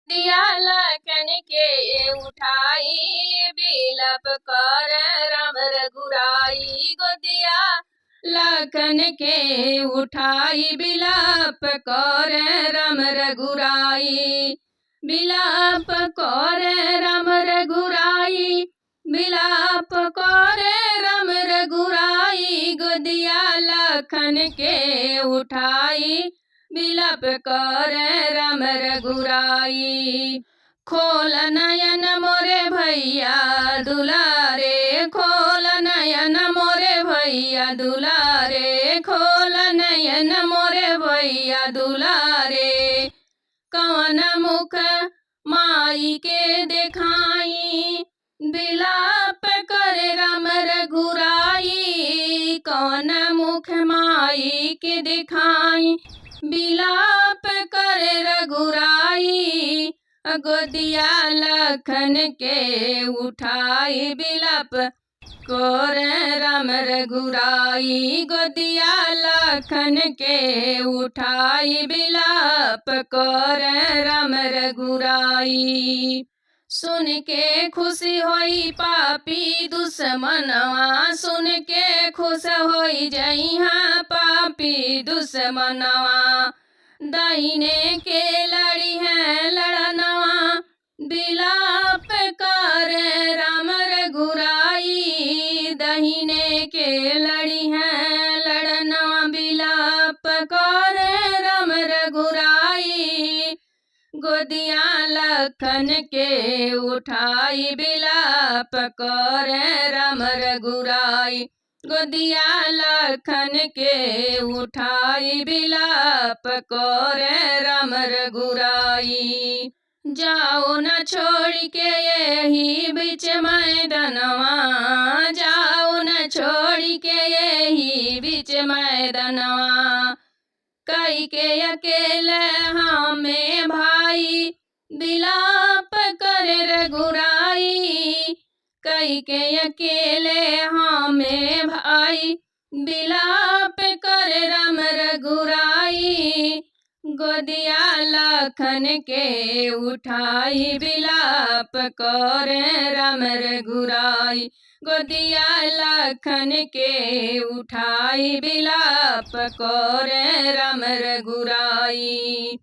दिया लखन के उठाई बिलप कर राम रघुराई। गोदिया लखन के उठाई बिलप कर राम रघुराई। बिलाप कर राम रघुराई। बिलाप कर राम रघुराई। गोदिया लखन के उठाई बिलप कर राम रघुराई। खोल नयन मोरे भैया दुलारे। खोल नयन मोरे भैया दुलारे। खोल नयन मोरे भैया दुलारे। कौन मुख माई के देखाई बिलाप कर राम रघुराई। कौन मुख माई के दिखाई बिलाप कर रघुराई। गोदिया लखन के उठाई बिलप कर राम रघुराई। गोदिया लखन के उठाई बिलप कर राम रघुराई। सुन के खुशी होई पापी दुश्मनवा। सुन के खुश होई जइहा पापी दुश्मनवा। दाहिने के लड़ी है लड़नवा बिलाप कर राम रघुराई। दाहिने के लड़ी है लड़नवा बिलाप कर राम रघुराई। गोदिया लखन के उठाई बिलाप कर राम रघुराई। गोदिया लखन के उठाई बिलाप कर राम रघुराई। जाओ न छोड़ के यही बीच मैदानवा। जाओ न छोड़ के यही बीच मैदानवा। कई के अकेले हमें भाई बिलाप कर रघुराई। कई के अकेले हमें भाई बिलाप कर राम रघुराई। गोदिया लखन के उठाई बिलाप कर राम रघुराई। गोदिया लखन के उठाई बिलाप कर राम रघुराई।